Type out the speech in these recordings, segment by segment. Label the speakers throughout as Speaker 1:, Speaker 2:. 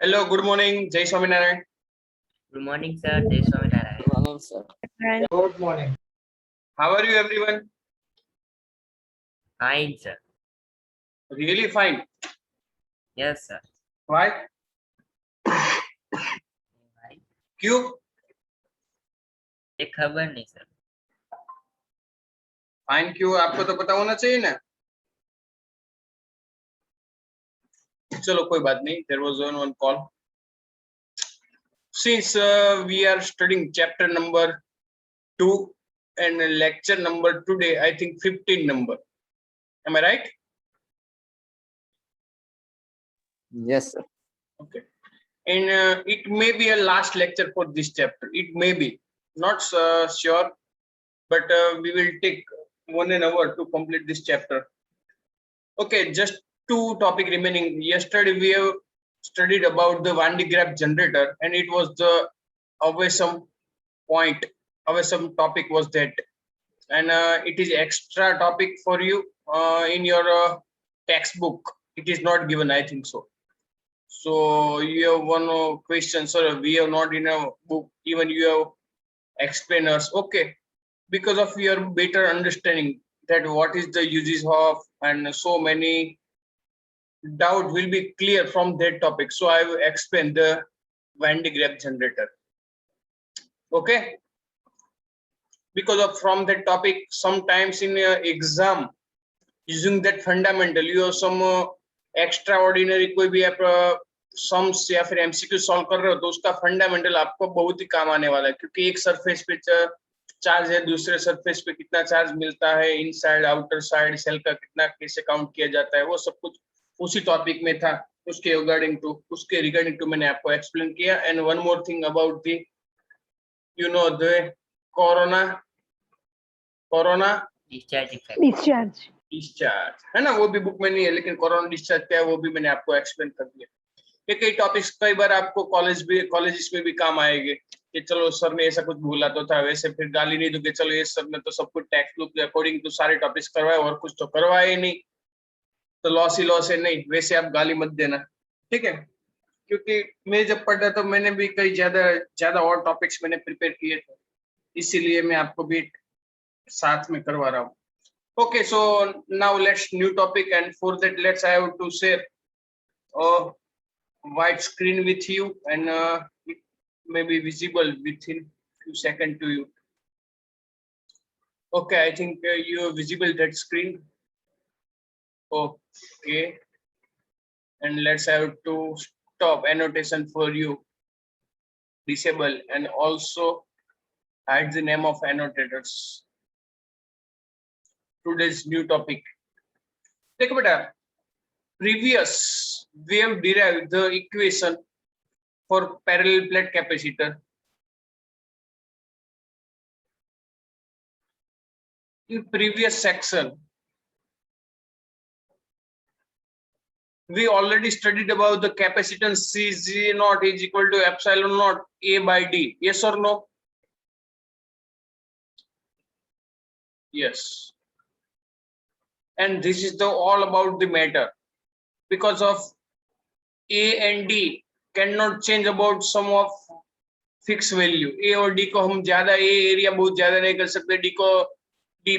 Speaker 1: Hello, good morning. Jai Swaminarayan.
Speaker 2: Good morning, sir. Jai Swaminarayan.
Speaker 3: Good morning, sir.
Speaker 4: Good morning.
Speaker 1: How are you, everyone?
Speaker 2: Fine, sir.
Speaker 1: Really fine.
Speaker 2: Yes, sir.
Speaker 1: Why?
Speaker 2: भाई,
Speaker 1: क्यों?
Speaker 2: ये खबर नहीं sir.
Speaker 1: Fine क्यों? आपको तो पता होना चाहिए ना. चलो कोई बात नहीं. There was one call. Since we are studying chapter number 2 and lecture number today, I think 15 number. Am I right?
Speaker 3: Yes, sir.
Speaker 1: Okay. And it may be a last lecture for this chapter. It may be. Not sure. But we will take 1 hour to complete this chapter. Okay, just 2 topic remaining. Yesterday we have studied about the Van de Graaff generator, and it was the awesome point, awesome topic was that, and it is extra topic for you in your textbook. It is not given, I think so. So you have one question, sir. We have not in a book. Even you have explainers. Okay, because of your better understanding that what is the uses of, and so many doubt will be clear from that topic. So I will explain the Van de Graaff generator. Okay, because of from that topic, sometimes in exam using that fundamental you have some extraordinary कोई भी आप sums या फिर MCQ solve कर रहे हो तो उसका फंडामेंटल आपको बहुत ही काम आने वाला है, क्योंकि एक सरफेस पे चार्ज है, दूसरे सरफेस पे कितना चार्ज मिलता है, इनसाइड आउटर साइड सेल का कितना कैसे काउंट किया जाता है, वो सब कुछ उसी टॉपिक में था. उसके रिगार्डिंग टू मैंने आपको एक्सप्लेन किया. And one more thing about the the corona discharge है ना, वो भी बुक में नहीं है, लेकिन कोरोना डिस्चार्ज क्या है वो भी मैंने आपको एक्सप्लेन कर दिया. ये कई टॉपिक्स कई बार आपको कॉलेजेस में भी काम आएंगे कि चलो सर ने ऐसा कुछ भूला तो था, वैसे फिर गाली नहीं दूंगे, चलो ये सर ने तो सब कुछ टेक्स्ट बुक के अकॉर्डिंग तो सारे टॉपिक्स करवाए और कुछ तो करवाए नहीं, तो लॉस ही लॉस है. नहीं, वैसे आप गाली मत देना, ठीक है? क्योंकि मैं जब पढ़ा तो मैंने भी कई ज्यादा और टॉपिक्स मैंने प्रिपेयर किए थे, इसीलिए मैं आपको भी साथ में करवा रहा हूँ. Okay, so now let's new topic, and for that let's I have to share a white screen with you, and it may be visible within few seconds to you. Okay, I think you are visible that screen. Okay, and let's have to stop annotation for you, disable, and also hide the name of annotators. Today's new topic. Take a better. Previous we have derived the equation for parallel plate capacitor. In previous section we already studied about the capacitance CZ naught is equal to epsilon naught A by D. Yes or no? Yes. And this is the all about the matter, because of A and D cannot change about some of fixed value. A और D को हम ज्यादा A area बहुत ज्यादा नहीं कर सकते, D को D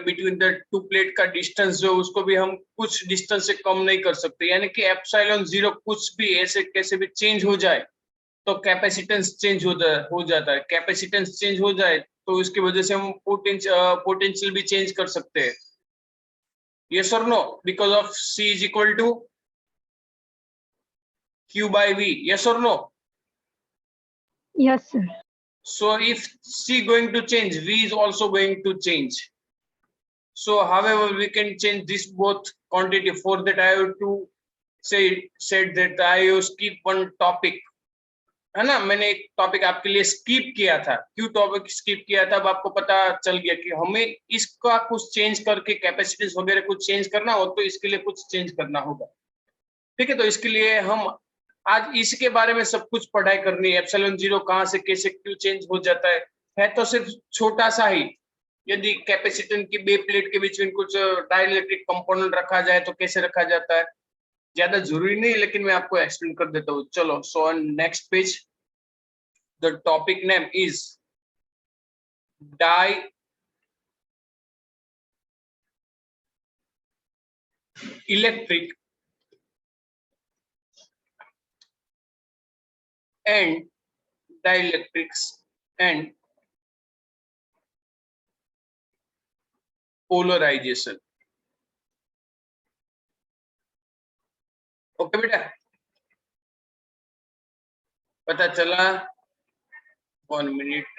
Speaker 1: between the two plate का डिस्टेंस जो उसको भी हम कुछ डिस्टेंस से कम नहीं कर सकते, यानी कि एप्सिलॉन 0 कुछ भी ऐसे कैसे भी चेंज हो जाए तो कैपेसिटेंस चेंज हो जाता है. कैपेसिटेंस चेंज हो जाए तो उसकी वजह से हम पोटेंशियल भी चेंज कर सकते हैं. Yes or no? Because of C is equal to Q by V. Yes or no?
Speaker 5: Yes, sir.
Speaker 1: So if C going to change, V is also going to change. So however we can change this both quantity. For that I have to said that I have skip one topic, है ना. मैंने एक topic आपके लिए skip किया था. क्यों topic skip किया था? अब आपको पता चल गया कि हमें इसका कुछ चेंज करके कैपेसिटीज वगैरह कुछ चेंज करना हो तो इसके लिए कुछ चेंज करना होगा, ठीक है? तो इसके लिए हम आज इसके बारे में सब कुछ पढ़ाई करनी है. एप्सिलॉन 0 कहाँ से कैसे क्यों चेंज हो जाता है तो सिर्फ छोटा सा ही, यदि कैपेसिटेंस की बे प्लेट के बीच में कुछ डाइलेक्ट्रिक कंपोनेंट रखा जाए तो कैसे रखा जाता है, ज्यादा जरूरी नहीं, लेकिन मैं आपको एक्सप्लेन कर देता हूँ। चलो, so on next page, the topic name is dielectric and dielectrics and polarization. Okay बेटा, पता चला? 1 minute.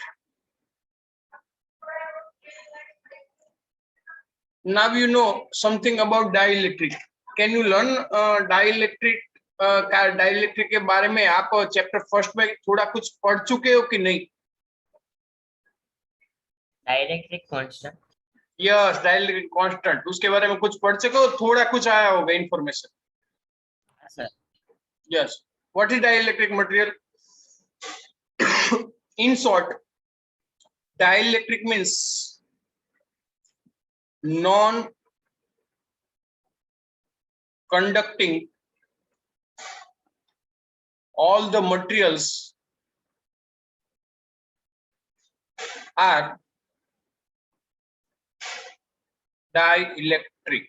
Speaker 1: Now you know something about dielectric. Can you learn dielectric? Dielectric के बारे में आप चैप्टर फर्स्ट में थोड़ा कुछ पढ़ चुके हो कि नहीं?
Speaker 2: Dielectric constant.
Speaker 1: Yes, dielectric constant, उसके बारे में कुछ पढ़ चुके हो? थोड़ा कुछ आया होगा information.
Speaker 2: Sir
Speaker 1: Yes. What is dielectric material? In short, dielectric means non-conducting. All the materials are dielectric.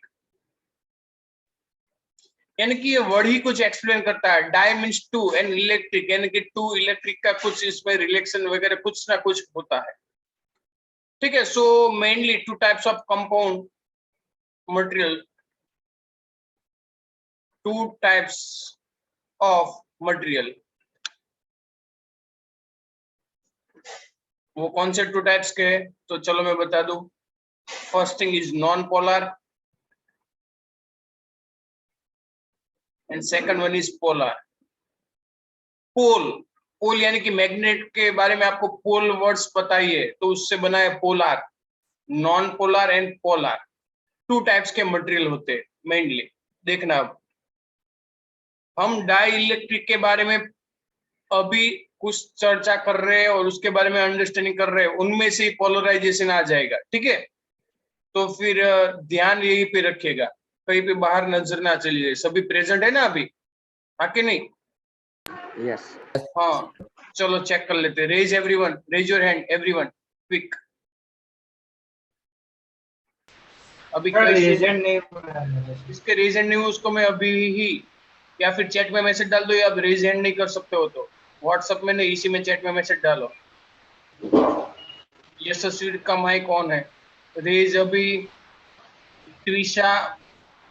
Speaker 1: यानी कि ये वर्ड ही कुछ एक्सप्लेन करता है। Di means two and electric, यानी कि टू इलेक्ट्रिक का कुछ इसमें रिलेशन वगैरह कुछ ना कुछ होता है। ठीक है, so mainly to types of compound material, to types of material. वो कौन से टू टाइप्स के? तो चलो मैं बता दूं। First thing is non polar and second one is polar. Pole, pole यानी कि मैग्नेट के बारे में आपको पोल वर्ड्स पता ही है, तो उससे बना है polar. Non polar and polar, two types के मटेरियल होते हैं मेनली। देखना, अब हम डाई इलेक्ट्रिक के बारे में अभी कुछ चर्चा कर रहे हैं और उसके बारे में अंडरस्टैंडिंग कर रहे हैं, उनमें से ही पोलराइजेशन आ जाएगा। ठीक है, तो फिर ध्यान यही पे रखिएगा, कहीं पे बाहर नजर ना चली जाए। सभी प्रेजेंट है ना अभी? हाँ कि नहीं?
Speaker 3: Yes.
Speaker 1: हाँ, चलो चेक कर लेते हैं। Raise everyone, raise your hand everyone, quick. अभी
Speaker 4: रीजन नहीं हो रहा है।
Speaker 1: इसके रीजन नहीं हुआ, उसको मैं अभी ही, या फिर चैट में मैसेज डाल दो, या आप रेज हैंड नहीं कर सकते हो तो व्हाट्सएप में नहीं, इसी में चैट में मैसेज डालो। यशस्वी का माइक ऑन है। रेज अभी त्रिशा,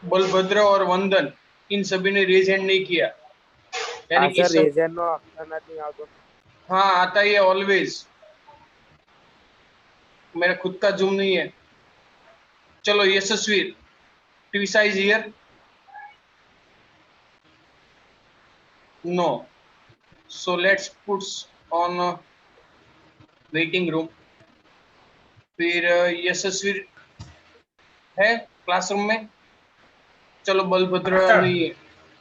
Speaker 1: बलभद्र और वंदन, इन सभी ने रेज हैंड नहीं किया, यानी कि सब।
Speaker 6: रीजन નો ઓપ્શન નથી આવતો।
Speaker 1: हाँ, आता ही है ऑलवेज, मेरा खुद का जूम नहीं है। चलो Yashasvi, Trisha is here? No, so let's puts on waiting room. फिर यशस्वी है क्लासरूम में? चलो बलभद्र नहीं है,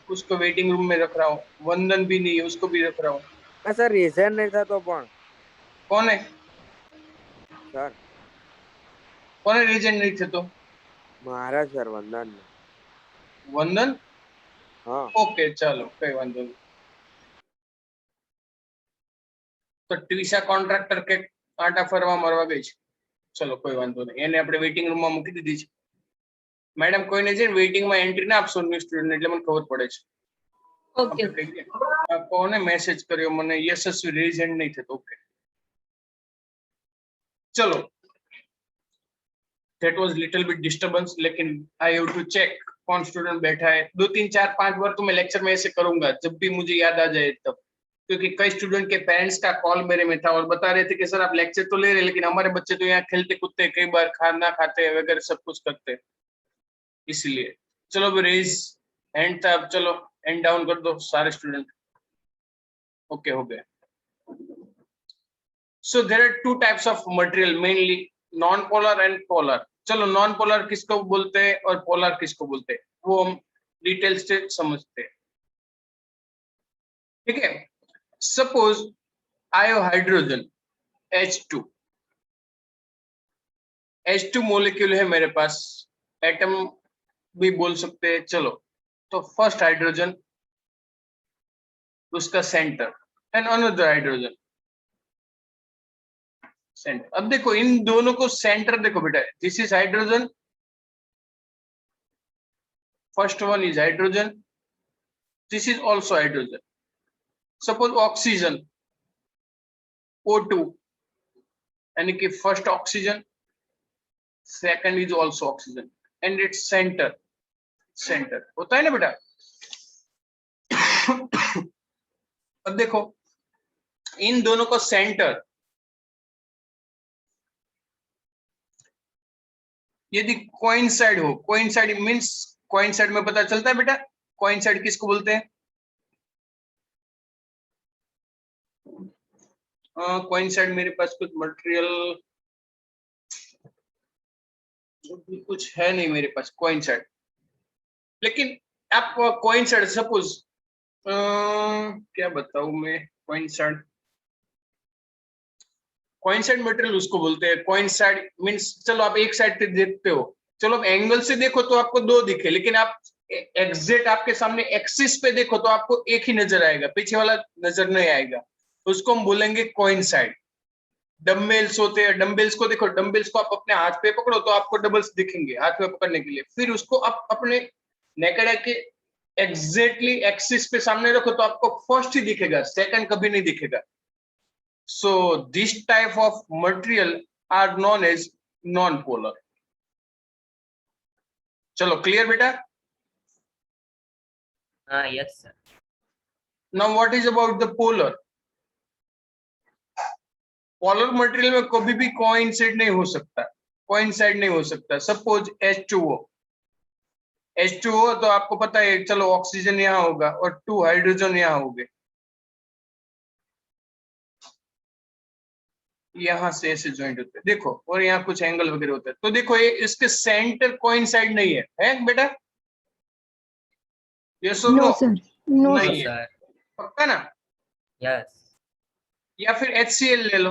Speaker 1: उसको वेटिंग रूम में रख रहा हूँ। वंदन भी नहीं है, उसको भी रख रहा हूँ।
Speaker 6: સર रीजन नहीं था तो पण
Speaker 1: कौन है?
Speaker 6: सर
Speaker 1: कौन है रीजन नहीं थे तो?
Speaker 6: महाराज सर वंदन
Speaker 1: वंदन?
Speaker 6: हाँ
Speaker 1: ओके, चलो कोई वांधो नहीं। તો ટ્વિશા કોન્ટ્રાક્ટર કે આટા ફરવા મારવા ગઈ છે। ચલો કોઈ વાંધો નહીં, એને આપણે વેઇટિંગ રૂમમાં મૂકી દીધી છે। મેડમ કોઈને જઈને વેઇટિંગમાં એન્ટ્રી ના આપશો ન્યુ સ્ટુડન્ટ, એટલે મને ખબર પડે છે।
Speaker 5: Okay.
Speaker 1: આપણે કહીએ, આ કોને મેસેજ કર્યો મને? યશસ્વી રેઝ હેન્ડ નહીં થતો। ઓકે, ચલો, that was little bit disturbance, लेकिन I have to check कौन स्टूडेंट बैठा है। 2 3 4 5 बार तो मैं लेक्चर में ऐसे करूंगा जब भी मुझे याद आ जाए तब, क्योंकि कई स्टूडेंट के पेरेंट्स का कॉल मेरे में था और बता रहे थे कि सर आप लेक्चर तो ले रहे हैं, लेकिन हमारे बच्चे तो यहाँ खेलते कूदते, कई बार खाना खाते वगैरह सब कुछ करते, इसलिए। चलो अब रेज हैंड था, अब चलो हैंड डाउन कर दो सारे स्टूडेंट। ओके, हो गया। So there are two types of material mainly, non polar and polar. चलो नॉन पोलर किसको बोलते हैं और पोलर किसको बोलते हैं वो हम डिटेल से समझते हैं। ठीक है, suppose I have hydrogen H2, H2 molecule है मेरे पास, एटम भी बोल सकते हैं। चलो तो फर्स्ट हाइड्रोजन उसका centre and another hydrogen centre. अब देखो इन दोनों को सेंटर देखो बेटा, this is hydrogen, first one is hydrogen, this is also hydrogen. Suppose oxygen O2 यानी कि first oxygen, second is also oxygen and its centre, centre होता है ना बेटा। अब देखो इन दोनों का सेंटर यदि कोइंसाइड हो, कोइंसाइड मींस कोइंसाइड में पता चलता है बेटा, कोइंसाइड किसको बोलते हैं? कोइंसाइड मेरे पास कुछ मटेरियल कुछ है नहीं मेरे पास कोइंसाइड, लेकिन आप कोइंसाइड सपोज क्या बताऊं मैं, कोइंसाइड कोइंसाइड मटेरियल उसको बोलते हैं। कोइंसाइड मींस चलो आप एक साइड से देखते हो, चलो आप एंगल से देखो तो आपको दो दिखे, लेकिन आप एग्जैक्ट आपके सामने एक्सिस पे देखो तो आपको एक ही नजर आएगा, पीछे वाला नजर नहीं आएगा, उसको हम बोलेंगे कोइंसाइड। डम्बेल्स होते हैं, डम्बेल्स को देखो, डम्बेल्स को आप अपने हाथ पे पकड़ो तो आपको डबल्स दिखेंगे हाथ में पकड़ने के लिए, फिर उसको आप अपने नेकेड के एग्जैक्टली एक्सिस पे सामने रखो तो आपको फर्स्ट ही दिखेगा, सेकंड कभी नहीं दिखेगा। So this type of material are known as non-polar. चलो क्लियर बेटा?
Speaker 2: Yes, sir.
Speaker 1: Now what is about the polar? Polar material में कभी भी coincide नहीं हो सकता, coincide नहीं हो सकता। Suppose H2O, H2O तो आपको पता है, चलो ऑक्सीजन यहाँ होगा और 2 हाइड्रोजन यहाँ होंगे, यहाँ से ऐसे ज्वाइंट होते हैं देखो, और यहाँ कुछ एंगल वगैरह होता है, तो देखो ये इसके सेंटर कोइंसाइड नहीं है बेटा? यस और
Speaker 5: No,
Speaker 1: नो?
Speaker 5: sir. No,
Speaker 1: नहीं
Speaker 2: No,
Speaker 5: sir.
Speaker 1: है,
Speaker 2: sir.
Speaker 1: पक्का ना?
Speaker 2: Yes.
Speaker 1: या फिर HCl ले लो,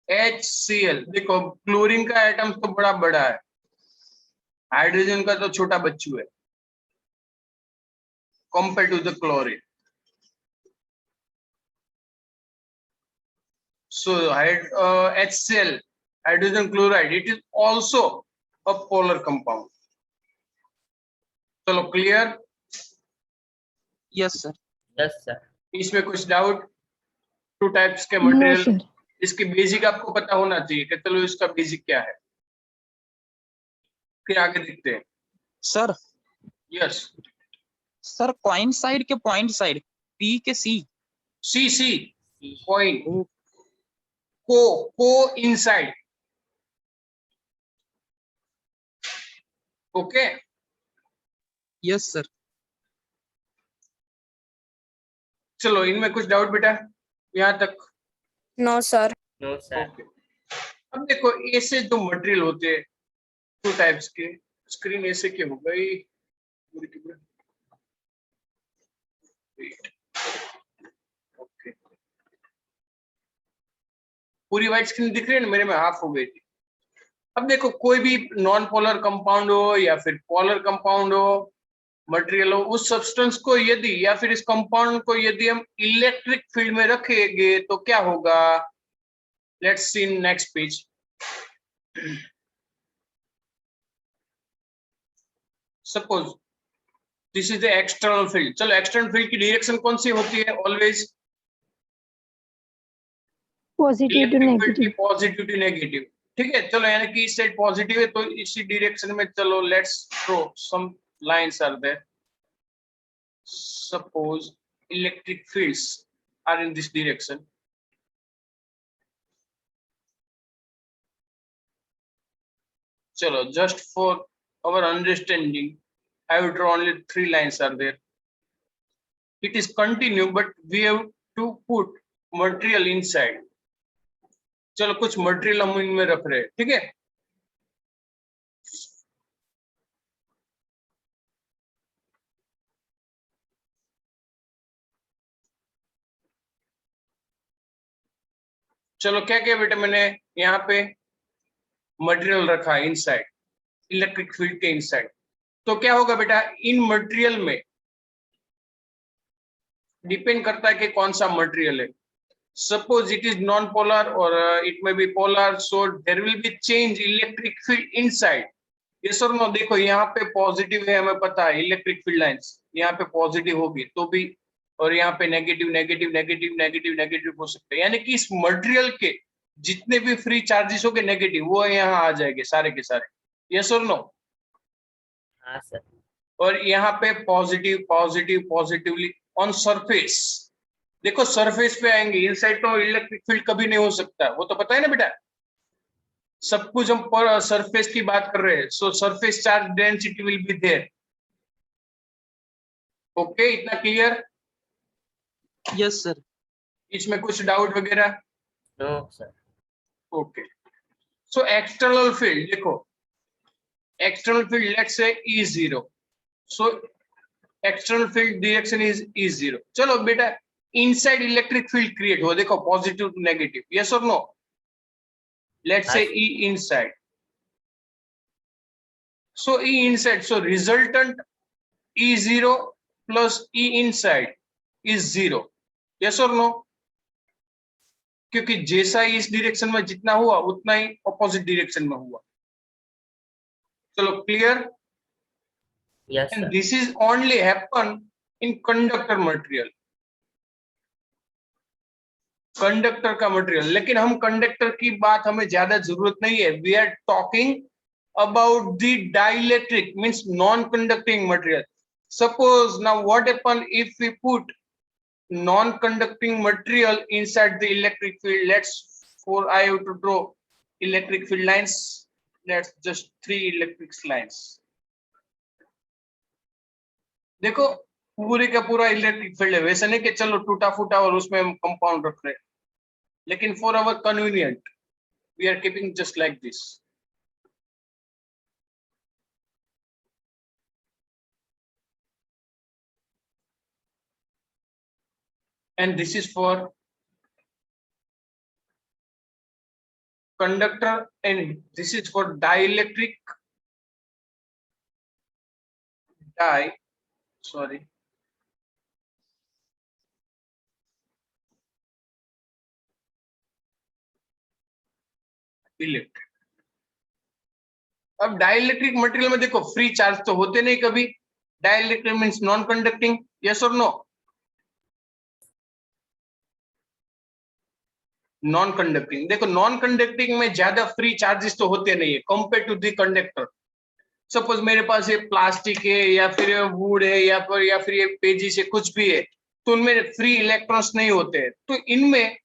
Speaker 1: HCl देखो क्लोरीन का एटम तो बड़ा बड़ा है, हाइड्रोजन का तो छोटा बच्चू है compare to the chlorine. So HCl, hydrogen chloride, it is also a polar compound. चलो clear?
Speaker 7: Yes, sir.
Speaker 2: Yes, sir.
Speaker 1: इसमें कुछ डाउट? टू टाइप्स के
Speaker 5: No,
Speaker 1: मटेरियल,
Speaker 5: sir.
Speaker 1: इसके बेसिक आपको पता होना चाहिए कि चलो इसका बेसिक क्या है, फिर आगे देखते हैं।
Speaker 7: Sir,
Speaker 1: यस,
Speaker 7: sir, coincide के point side P के C.
Speaker 1: C point,
Speaker 7: Oh.
Speaker 1: को इनसाइड, ओके?
Speaker 7: Yes, sir.
Speaker 1: चलो इनमें कुछ डाउट बेटा यहाँ तक?
Speaker 8: No, sir.
Speaker 2: No, sir.
Speaker 1: Okay. अब देखो ऐसे जो मटेरियल होते हैं टू टाइप्स के, स्क्रीन ऐसे की हो गई, ओके पूरी व्हाइट स्क्रीन दिख रही है ना, मेरे में हाफ हो गई थी। अब देखो कोई भी नॉन पोलर कंपाउंड हो या फिर पोलर कंपाउंड हो, मटेरियल हो, उस सब्सटेंस को यदि या फिर इस कंपाउंड को यदि हम इलेक्ट्रिक फील्ड में रखेंगे तो क्या होगा? Let's see next page. Suppose this is the external field. चलो एक्सटर्नल फील्ड की डायरेक्शन कौन सी होती है? Always
Speaker 5: Positive to negative.
Speaker 1: Positive to negative, ठीक है? चलो यानी कि इस साइड पॉजिटिव है तो इसी डायरेक्शन में चलो let's throw some lines are there. Suppose electric fields are in this direction, चलो just for our understanding I will draw only 3 lines are there. It is continue but we have to put material inside. चलो कुछ material हम इनमें रख रहे हैं, ठीक है? चलो क्या क्या बेटा मैंने यहाँ पे मटेरियल रखा है इनसाइड, इलेक्ट्रिक फील्ड के इनसाइड। तो क्या होगा बेटा, इन मटेरियल में डिपेंड करता है कि कौन सा मटेरियल है. Suppose it is non-polar or it may be polar, so there will be change electric field inside. Yes or no? देखो यहाँ पे पॉजिटिव है, हमें पता है इलेक्ट्रिक फील्ड लाइंस यहाँ पे पॉजिटिव होगी तो भी, और यहाँ पे negative negative negative negative negative हो सकते हैं, यानी कि इस मटेरियल के जितने भी फ्री चार्जेस होंगे नेगेटिव वो यहाँ आ जाएंगे सारे के सारे. यस और नो?
Speaker 2: हाँ सर.
Speaker 1: और यहाँ पे positive positive positively on surface. देखो सरफेस पे आएंगे, इनसाइड तो इलेक्ट्रिक फील्ड कभी नहीं हो सकता, वो तो पता है ना बेटा. सब कुछ हम पर सरफेस की बात कर रहे हैं, so surface charge density will be there. Okay, इतना क्लियर?
Speaker 7: Yes sir.
Speaker 1: इसमें कुछ डाउट वगैरह?
Speaker 2: No sir.
Speaker 1: Okay, so external field देखो, external field let's say E0, so external field direction is E0. चलो बेटा, इनसाइड इलेक्ट्रिक फील्ड क्रिएट हो, देखो positive to negative. Yes और no? Let's say E inside. So E inside, so resultant E0 plus E inside is 0. Yes or no? क्योंकि जैसा ही इस direction में जितना हुआ उतना ही ऑपोजिट डायरेक्शन में हुआ. चलो clear?
Speaker 2: Yes
Speaker 1: And
Speaker 2: sir.
Speaker 1: this is only happen in conductor material. Conductor का मटेरियल, लेकिन हम कंडक्टर की बात हमें ज्यादा जरूरत नहीं है. We are talking about the dielectric means non conducting material. Suppose now what happen if we put non conducting material inside the electric field. Let's for I have to draw electric field lines. Let's just 3 electric lines. देखो पूरे का पूरा electric field है, वैसे नहीं कि चलो टूटा फूटा और उसमें हम कंपाउंड रख रहे हैं, लेकिन for our convenient we are keeping just like this. And this is for conductor and this is for dielectric electric. अब डाइलेक्ट्रिक मटेरियल में देखो फ्री चार्ज तो होते नहीं कभी. Dielectric means non conducting. Yes और नो? नॉन कंडक्टिंग, देखो non conducting में ज्यादा फ्री चार्जेस तो होते नहीं है compare to the conductor. Suppose मेरे पास ये प्लास्टिक है या फिर वुड है या फिर ये पेजिस है, कुछ भी है, तो उनमें फ्री इलेक्ट्रॉन्स नहीं होते हैं. तो इनमें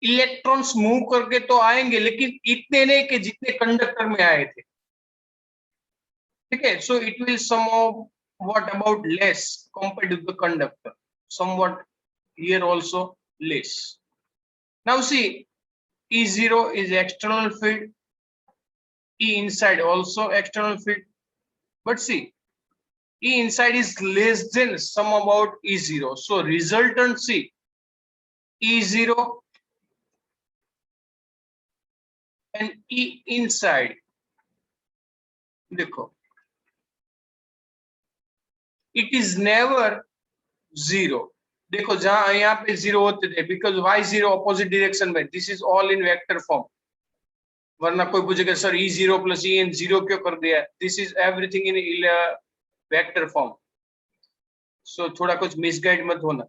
Speaker 1: इलेक्ट्रॉन्स मूव करके तो आएंगे, लेकिन इतने नहीं कि जितने कंडक्टर में आए थे. ठीक है, so it will somewhat about less compared to the conductor, somewhat here also less. Now see, E0 is external field, E inside also external field, but see E inside is less than some about E0, so resultant see E0 and E inside. देखो it is never 0. देखो जहां यहाँ पे 0 होते थे, because y0 opposite direction में, this is all in vector form. वरना कोई पूछेगा सर E0 प्लस EN0 क्यों कर दिया? This is everything in vector form. So थोड़ा कुछ मिसगाइड मत होना.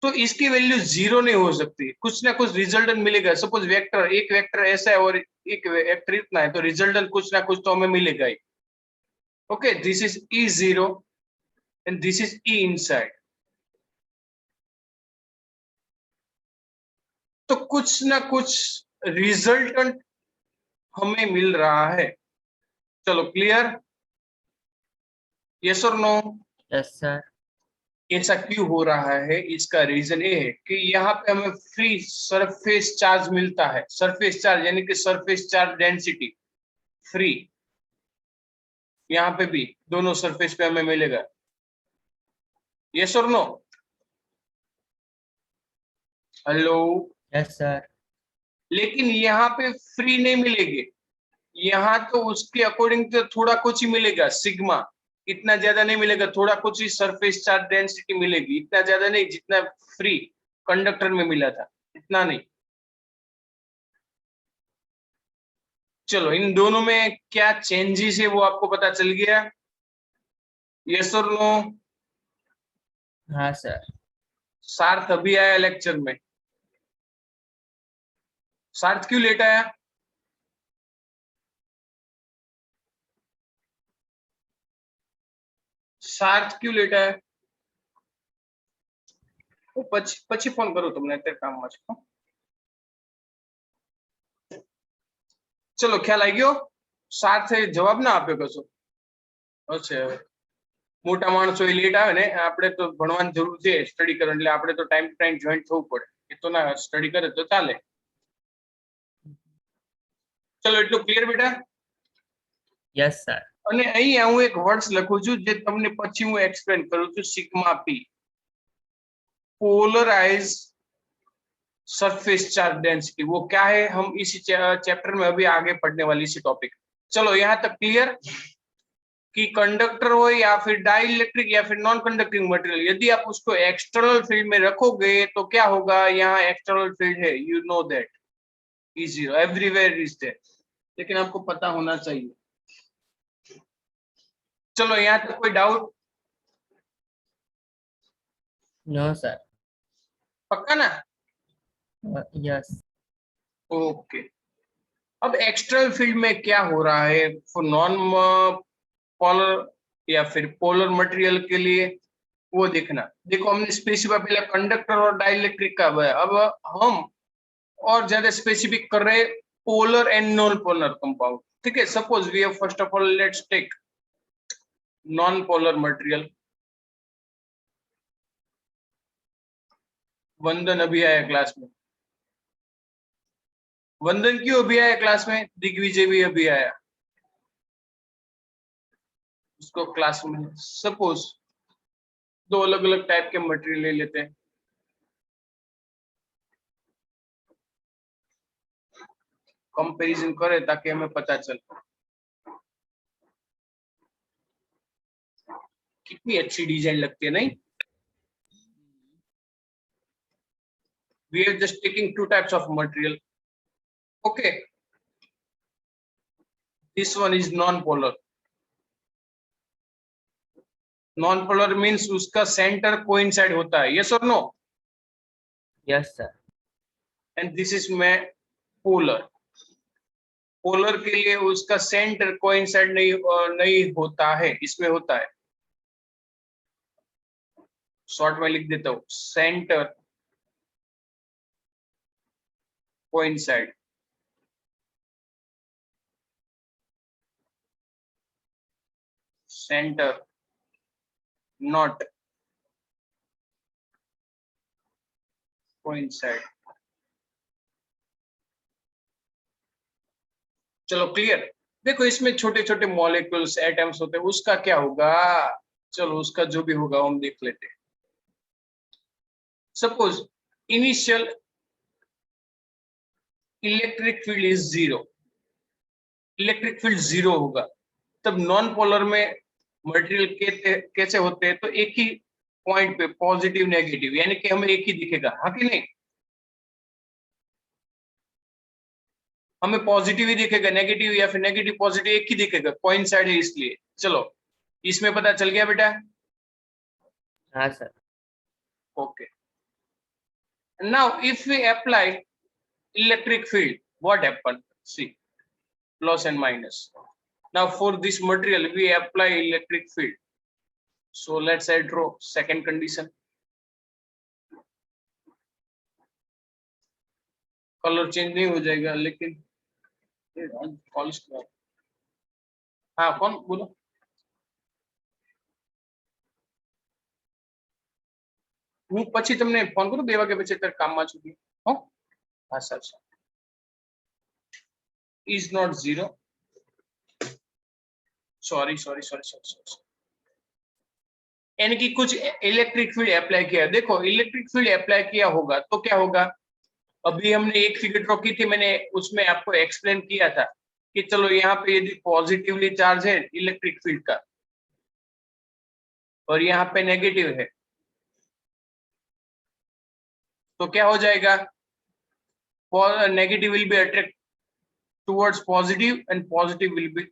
Speaker 1: तो इसकी वैल्यू 0 नहीं हो सकती, कुछ ना कुछ रिजल्टेंट मिलेगा. सपोज वेक्टर, एक वेक्टर ऐसा है और एक वेक्टर इतना है, तो रिजल्टेंट कुछ ना कुछ तो हमें मिलेगा ही. Okay, this is E0 and this is E inside. तो कुछ ना कुछ रिजल्टेंट हमें मिल रहा है. चलो क्लियर? यस और नो?
Speaker 2: Yes sir.
Speaker 1: ऐसा क्यों हो रहा है? इसका रीजन ये है कि यहाँ पे हमें फ्री सरफेस चार्ज मिलता है. सरफेस चार्ज यानी कि सरफेस चार्ज डेंसिटी फ्री, यहाँ पे भी दोनों सरफेस पे हमें मिलेगा. यस और नो? हेलो?
Speaker 2: Yes sir.
Speaker 1: लेकिन यहाँ पे फ्री नहीं मिलेगी. यहाँ तो उसके अकॉर्डिंग तो थोड़ा कुछ ही मिलेगा, सिग्मा इतना ज्यादा नहीं मिलेगा, थोड़ा कुछ ही सरफेस चार्ज डेंसिटी मिलेगी, इतना ज्यादा नहीं जितना फ्री कंडक्टर में मिला था, इतना नहीं। चलो इन दोनों में क्या चेंजेस है वो आपको पता चल गया, यस और नो?
Speaker 2: हाँ सर।
Speaker 1: सार्थ अभी आया लेक्चर में, सार्थ क्यों लेट आया? सार्थ क्यों लेट आया? પછી ફોન કરું તમને, અત્યારે કામમાં છે। ચલો ખ્યાલ આવી ગયો? સાથે જવાબ ના આપ્યો કશો? અચ્છા, મોટા માણસો એ લેટ આવે ને, આપણે તો ભણવાની જરૂર છે, સ્ટડી કરવાની, એટલે આપણે તો ટાઈમ ટુ ટાઈમ જોઈન્ટ થવું પડે, એ તો ના સ્ટડી કરે તો ચાલે। ચલો એટલું ક્લિયર બેટા?
Speaker 2: Yes sir.
Speaker 1: અને અહીંયા હું એક વર્ડ્સ લખું છું જે તમને પછી હું એક્સપ્લેન કરું છું, sigma P, polarize surface charge density. वो क्या है हम इसी चैप्टर में अभी आगे पढ़ने वाली इसी टॉपिक। चलो यहाँ तक क्लियर कि कंडक्टर हो या फिर डाइलेक्ट्रिक या फिर नॉन कंडक्टिंग मटेरियल, यदि आप उसको एक्सटर्नल फील्ड में रखोगे तो क्या होगा, यहाँ एक्सटर्नल फील्ड है, you know that is zero, everywhere is there, लेकिन आपको पता होना चाहिए। चलो यहाँ तक कोई डाउट?
Speaker 2: No sir.
Speaker 1: पक्का ना?
Speaker 2: यस।
Speaker 1: ओके, अब एक्सटर्नल फील्ड में क्या हो रहा है फॉर नॉन पोलर या फिर पोलर मटेरियल के लिए, वो देखना। देखो हमने स्पेसिफाई पहले कंडक्टर और डाइलेक्ट्रिक का है, अब हम और ज्यादा स्पेसिफिक कर रहे polar and non polar compound. ठीक है, suppose we have first of all let's take non polar material. Vandan अभी आया क्लास में, वंदन क्यों अभी आया क्लास में? दिग्विजय भी अभी आया, उसको क्लास में। सपोज दो अलग अलग टाइप के मटेरियल ले लेते हैं, कंपैरिजन करें ताकि हमें पता चले कितनी अच्छी डिजाइन लगती है, नहीं? We are just taking two types of material. Okay, this one is non-polar. Non-polar means उसका center coincide होता है, yes or no?
Speaker 2: Yes sir.
Speaker 1: And this is में polar. Polar के लिए उसका center coincide नहीं होता है, इसमें होता है। शॉर्ट में लिख देता हूँ, center coincide, center not coincide। चलो क्लियर? देखो इसमें छोटे छोटे मॉलिक्यूल्स एटम्स होते हैं, उसका क्या होगा, चलो उसका जो भी होगा हम देख लेते हैं। Suppose initial electric field is zero, electric field zero होगा, तब नॉन पोलर में मटेरियल कैसे होते हैं, तो एक ही पॉइंट पे पॉजिटिव नेगेटिव, यानी कि हमें एक ही दिखेगा, हाँ कि नहीं? हमें पॉजिटिव ही दिखेगा, नेगेटिव या फिर नेगेटिव पॉजिटिव एक ही दिखेगा, कोइंसाइड है इसलिए। चलो इसमें पता चल गया बेटा?
Speaker 2: हाँ sir.
Speaker 1: Okay, now if we apply electric field, what happened? See, plus and minus. Now for this material we apply electric field, so let's say draw second condition, color change नहीं हो जाएगा, लेकिन पॉलिश करो। हाँ कौन बोलो? હું પછી તમને ફોન કરું 2 વાગ્યા પછી, અત્યારે કામમાં છું। હો हाँ sir, is not zero, sorry, यानी कि कुछ इलेक्ट्रिक फील्ड अप्लाई किया। देखो इलेक्ट्रिक फील्ड अप्लाई किया होगा तो क्या होगा, अभी हमने एक फिगर ड्रॉ की थी, मैंने उसमें आपको एक्सप्लेन किया था कि चलो यहाँ पे यदि पॉजिटिवली चार्ज है इलेक्ट्रिक फील्ड का और यहाँ पे नेगेटिव है, तो क्या हो जाएगा? Negative will be attract towards positive and positive will be,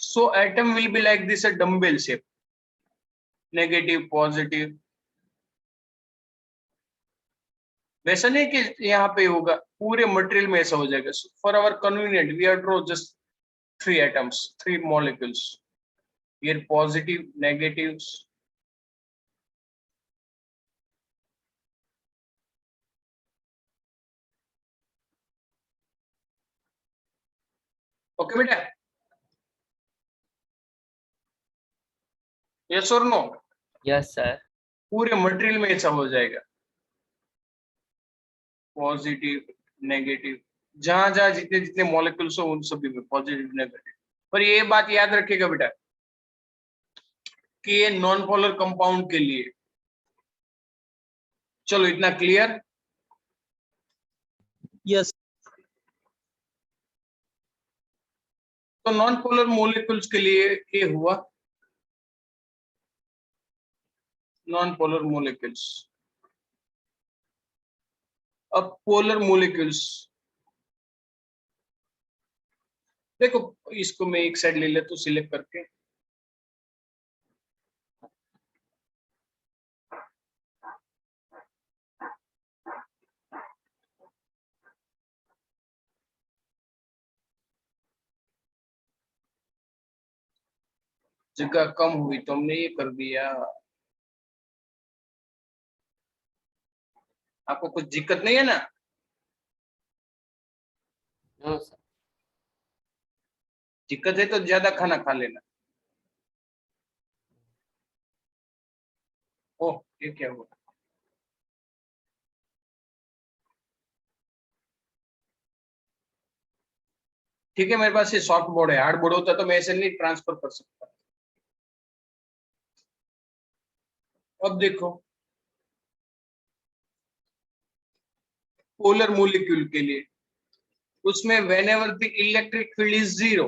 Speaker 1: so atom will be like this, a dumbbell shape, negative positive. वैसा नहीं कि यहाँ पे होगा, पूरे मटेरियल में ऐसा हो जाएगा. For our convenient we are draw just 3 atoms, 3 molecules. Here positive, negatives. Okay बेटा, यस और नो?
Speaker 2: Yes, sir.
Speaker 1: पूरे मटेरियल में ऐसा हो जाएगा, पॉजिटिव नेगेटिव, जहां जहां जितने जितने मॉलिक्यूल्स हो उन सभी में पॉजिटिव नेगेटिव. पर ये बात याद रखिएगा बेटा कि ये नॉन पोलर कंपाउंड के लिए. चलो इतना क्लियर?
Speaker 7: Yes.
Speaker 1: तो नॉन पोलर मॉलिक्यूल्स के लिए ये हुआ नॉन पोलर मॉलिक्यूल्स. अब पोलर मॉलिक्यूल्स देखो, इसको मैं एक साइड ले लेता हूं सिलेक्ट करके. जगह कम हुई तो हमने ये कर दिया. आपको कुछ दिक्कत नहीं है ना?
Speaker 2: No, sir.
Speaker 1: दिक्कत है तो ज्यादा खाना खा लेना. ओह, ये क्या हुआ? ठीक है, मेरे पास ये सॉफ्ट बोर्ड है, हार्ड बोर्ड होता तो मैं ऐसे नहीं ट्रांसफर कर सकता. अब देखो, पोलर मॉलिक्यूल के लिए उसमें whenever the electric field is zero,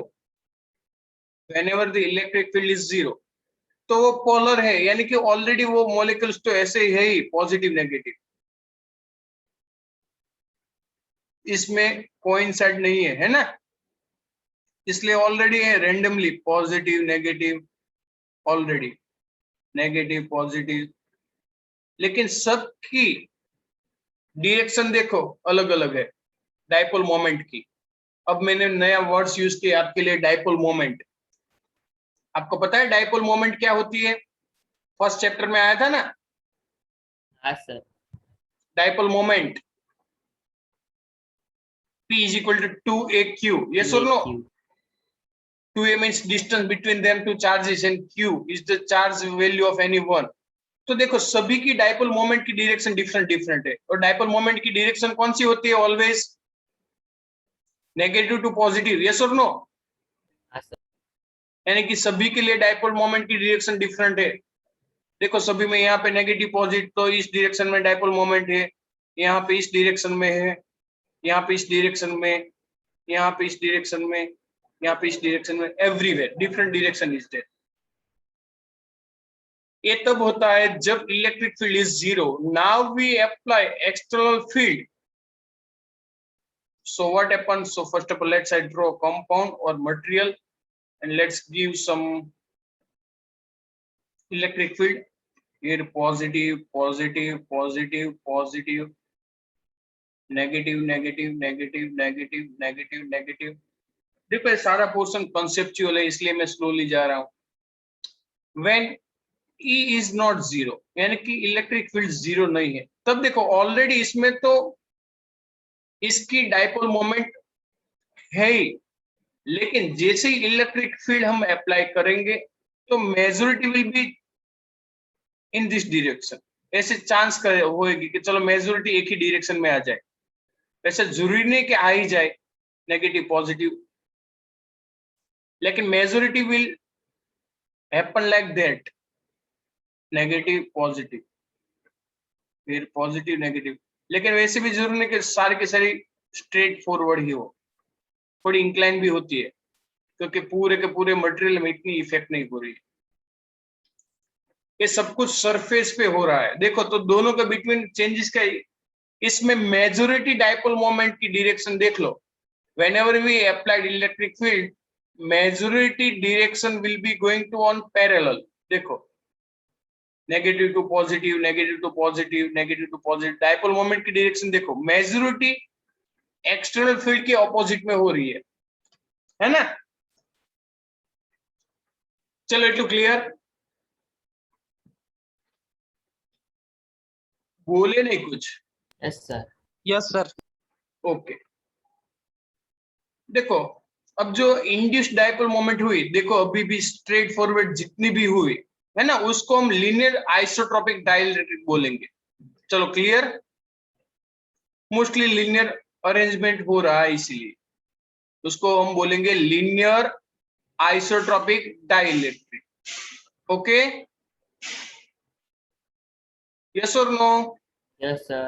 Speaker 1: whenever the electric field is zero, तो वो पोलर है, यानी कि ऑलरेडी वो मॉलिक्यूल्स तो ऐसे ही है ही, पॉजिटिव नेगेटिव. इसमें कोइंसाइड नहीं है ना, इसलिए ऑलरेडी है randomly positive negative, already negative positive. लेकिन सबकी डायरेक्शन देखो अलग अलग है डाइपोल मोमेंट की. अब मैंने नया वर्ड्स यूज किया आपके लिए, डाइपोल मोमेंट. आपको पता है डाइपोल मोमेंट क्या होती है? फर्स्ट चैप्टर में आया था ना
Speaker 2: Yes, sir.
Speaker 1: Dipole moment. P is equal to 2aq. Yes or no?
Speaker 2: AQ.
Speaker 1: 2a means distance between them two charges and q is the charge value of any one. तो देखो सभी की dipole moment की direction different different है, और dipole moment की direction कौन सी होती है? Always negative to positive. Yes और नो?
Speaker 2: Yes, sir.
Speaker 1: यानी कि सभी के लिए डाइपोल मोमेंट की डायरेक्शन डिफरेंट है. देखो सभी में यहाँ पे नेगेटिव पॉजिटिव, तो इस डायरेक्शन में डाइपोल मोमेंट है, यहाँ पे इस डायरेक्शन में है, यहाँ पे इस डायरेक्शन में, यहाँ पे इस डायरेक्शन में, यहाँ पे इस डायरेक्शन में, everywhere different direction is there. ये तब होता है जब electric field is zero. Now we apply external field. So what happens? So first of all, let's I draw a compound or material, and let's give some electric field. Here positive, positive, positive, positive, negative, negative, negative, negative, negative, negative. देखो ये सारा portion conceptual है, इसलिए मैं slowly जा रहा हूँ. When E is not zero, यानी कि इलेक्ट्रिक फील्ड जीरो नहीं है, तब देखो ऑलरेडी इसमें तो इसकी डाइपोल मोमेंट है ही, लेकिन जैसे ही इलेक्ट्रिक फील्ड हम अप्लाई करेंगे तो majority will be in this direction. ऐसे चांस होएगी कि चलो मेजॉरिटी एक ही डायरेक्शन में आ जाए. वैसे जरूरी नहीं कि आ ही जाए नेगेटिव पॉजिटिव, लेकिन majority will happen like that, negative positive फिर पॉजिटिव नेगेटिव. लेकिन वैसे भी जरूरी नहीं कि सारी की सारी स्ट्रेट फॉरवर्ड ही हो, थोड़ी इंक्लाइन भी होती है. क्योंकि पूरे के पूरे मटेरियल में इतनी इफेक्ट नहीं हो रही है। ये सब कुछ सरफेस पे हो रहा है। देखो तो दोनों के बिटवीन चेंजेस क्या है? इसमें मेजॉरिटी डाइपोल मोमेंट की डायरेक्शन देख लो। whenever we applied electric field, majority direction will be going to on parallel. देखो negative to positive, negative to positive, negative to positive, dipole moment की डायरेक्शन देखो majority external field के opposite में हो रही है ना? चलो इट क्लियर? बोले नहीं कुछ?
Speaker 2: Yes, sir.
Speaker 7: Yes sir.
Speaker 1: Okay देखो अब जो इंड्यूस्ड डाइपोल मोमेंट हुई, देखो अभी भी स्ट्रेट फॉरवर्ड जितनी भी हुई है ना, उसको हम लीनियर आइसोट्रोपिक डाइलेक्ट्रिक बोलेंगे। चलो क्लियर? मोस्टली लीनियर अरेंजमेंट हो रहा है इसलिए उसको हम बोलेंगे linear isotropic dielectric. Okay, yes और no?
Speaker 2: Yes, sir.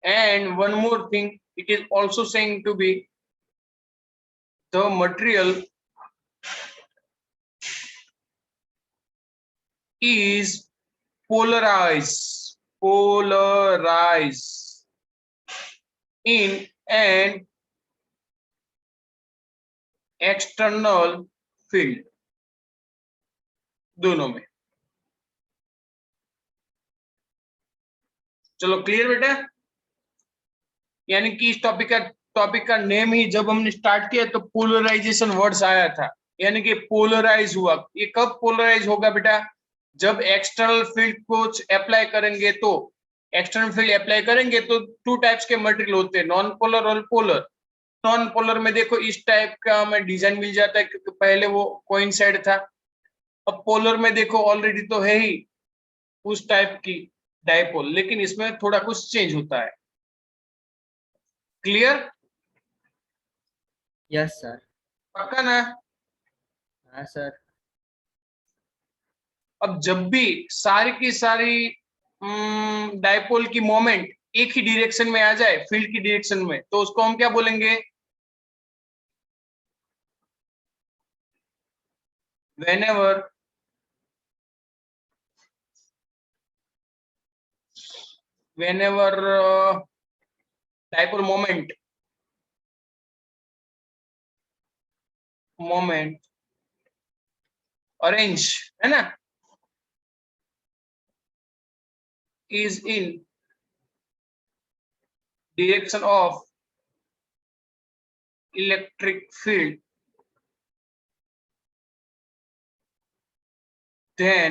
Speaker 1: And one more thing, it is also saying to be the material is polarized in an external field, दोनों में। चलो क्लियर बेटा? यानी कि इस टॉपिक का नेम ही जब हमने स्टार्ट किया तो पोलराइजेशन वर्ड्स आया था, यानी कि पोलराइज हुआ। ये कब पोलराइज होगा बेटा? जब एक्सटर्नल फील्ड को अप्लाई करेंगे। तो एक्सटर्नल फील्ड अप्लाई करेंगे तो टू टाइप्स के मटेरियल होते हैं, नॉन पोलर और पोलर। नॉन पोलर में देखो इस टाइप का हमें डिजाइन मिल जाता है क्योंकि पहले वो कोइंसाइड था। अब पोलर में देखो ऑलरेडी तो है ही उस टाइप की डाइपोल, लेकिन इसमें थोड़ा कुछ चेंज होता है। क्लियर?
Speaker 2: Yes, sir.
Speaker 1: पक्का ना?
Speaker 2: हाँ sir.
Speaker 1: अब जब भी सारी की सारी डाइपोल की मोमेंट एक ही डायरेक्शन में आ जाए, फील्ड की डायरेक्शन में, तो उसको हम क्या बोलेंगे? whenever डाइपोल मोमेंट अरेंज है ना, is in direction of electric field, then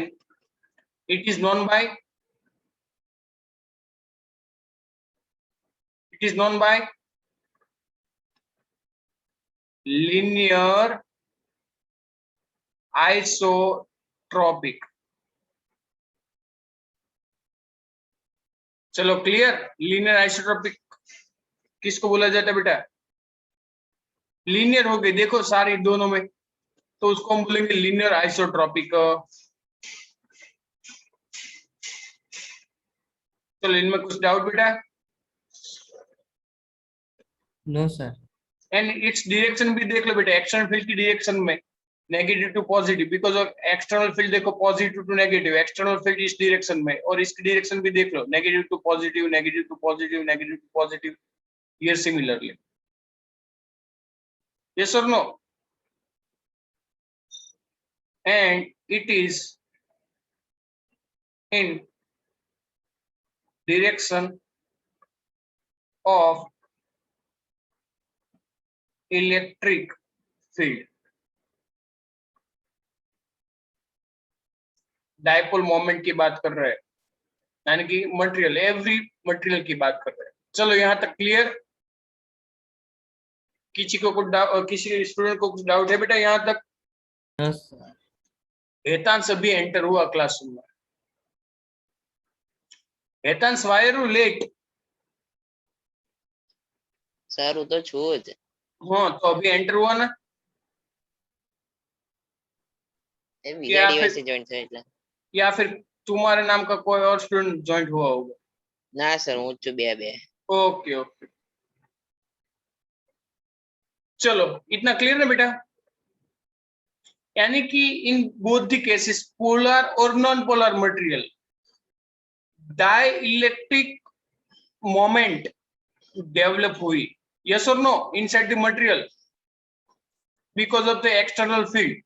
Speaker 1: it is known by linear isotropic। चलो क्लियर? लीनियर आइसोट्रोपिक किसको बोला जाता है बेटा? लीनियर हो गई देखो सारी दोनों में, तो उसको हम बोलेंगे लीनियर आइसोट्रोपिक। चलो इनमें कुछ डाउट बेटा?
Speaker 2: No, sir.
Speaker 1: And its direction भी देख लो बेटा, एक्सटर्नल फील्ड की डायरेक्शन में negative to positive, because of external field देखो positive to negative, external field इस डायरेक्शन में, और इसकी डायरेक्शन भी देख लो negative to positive, negative to positive, negative to positive, here similarly. Yes और no? And it is in direction of electric field. Dipole moment की बात कर रहे हैं, यानी कि मटेरियल, एवरी मटेरियल की बात कर रहे हैं। चलो यहां तक क्लियर? किसी स्टूडेंट को कुछ डाउट है बेटा यहां तक?
Speaker 2: No, sir.
Speaker 1: हेतांश अभी एंटर हुआ क्लासरूम में। हेतांश वायरु लेट?
Speaker 8: सर હું તો છું જ
Speaker 1: हाँ तो अभी एंटर हुआ ना?
Speaker 8: એ
Speaker 1: या
Speaker 8: બીજા
Speaker 1: फिर-
Speaker 8: દિવસે જોઈન થયો એટલે
Speaker 1: या फिर तुम्हारे नाम का कोई और स्टूडेंट ज्वाइन हुआ होगा?
Speaker 8: ના સર હું જ છું બે બે
Speaker 1: ओके ओके, चलो इतना क्लियर ना बेटा? यानी कि in both the cases polar और non polar material dielectric moment develop हुई, यस और no, inside the material because of the external field.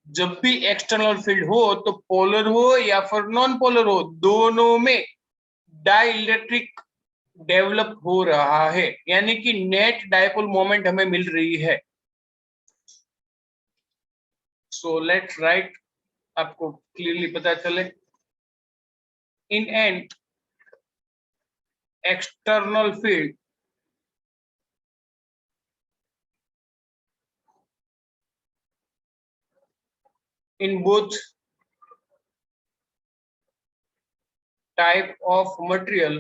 Speaker 1: जब भी एक्सटर्नल फील्ड हो तो पोलर हो या फिर नॉन पोलर हो, दोनों में डाइलेक्ट्रिक डेवलप हो रहा है, यानी कि नेट डायपोल मोमेंट हमें मिल रही है। सो लेट्स राइट, आपको क्लियरली पता चले, in an external field in both type of material,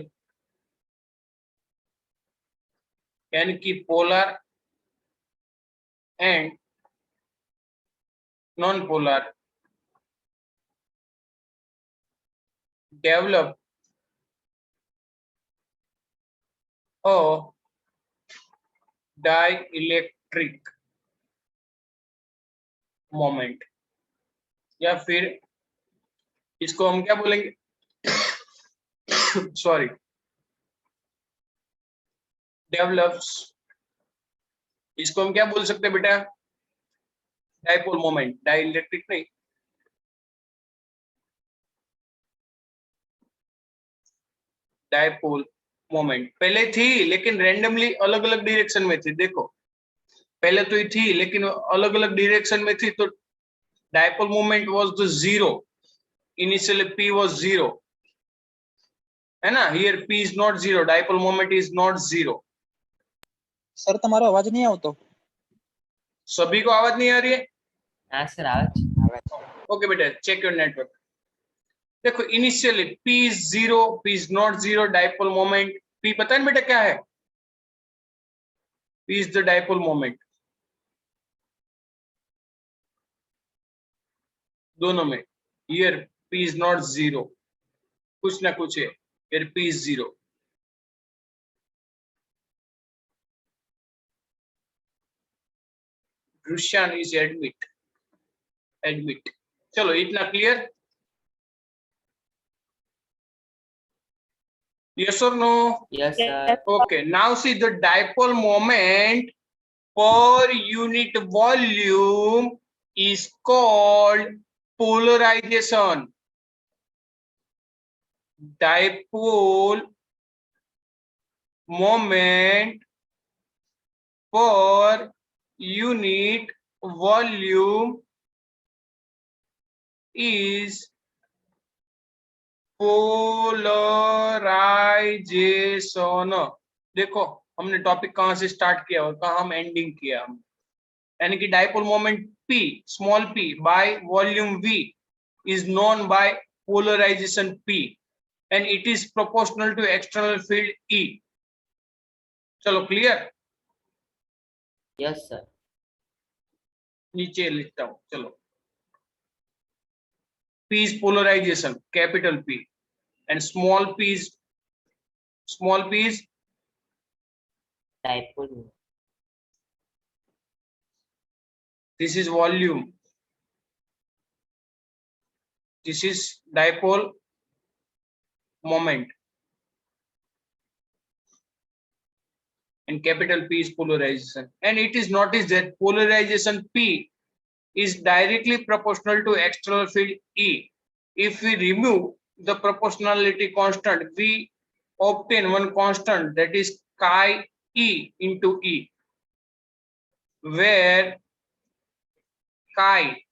Speaker 1: यानी कि polar and non polar, develop a dielectric moment, या फिर इसको हम क्या बोलेंगे, सॉरी, डेवलप्स, इसको हम क्या बोल सकते हैं बेटा, डाइपोल मोमेंट, डाइलेक्ट्रिक नहीं, डाइपोल मोमेंट। पहले थी लेकिन रैंडमली अलग अलग डायरेक्शन में थी, देखो पहले तो ही थी लेकिन अलग अलग डायरेक्शन में थी, तो dipole moment was the zero, initially p was zero, है ना, here p is not zero, dipole moment is not zero।
Speaker 7: Sir તમારો અવાજ નહીં આવતો।
Speaker 1: सभी को आवाज नहीं आ रही है?
Speaker 2: हाँ सर आवाज।
Speaker 1: ओके बेटा, चेक योर नेटवर्क। देखो initially p is zero, p is not zero, dipole moment, p पता है बेटा क्या है, p is the dipole moment, दोनों में, here p is not zero, कुछ ना कुछ है, here p is zero। Rushan is admit, चलो इतना clear, yes or no?
Speaker 2: Yes sir.
Speaker 1: Okay, now see the dipole moment per unit volume is called polarization। Dipole moment per unit volume is polarization. देखो हमने topic कहां से start किया और कहां हम एंडिंग किया, हम यानी कि dipole moment p small p by volume v is known by polarization p and it is proportional to external field E। चलो क्लियर?
Speaker 2: Yes sir.
Speaker 1: नीचे लिखता हूं, चलो p is polarization, capital P, and small p is
Speaker 2: Dipole.
Speaker 1: this is volume, this is dipole moment, and capital P is polarization, and it is noticed that polarization P is directly proportional to external field E। If we remove the proportionality constant, we obtain one constant, that is chi E into E, where chi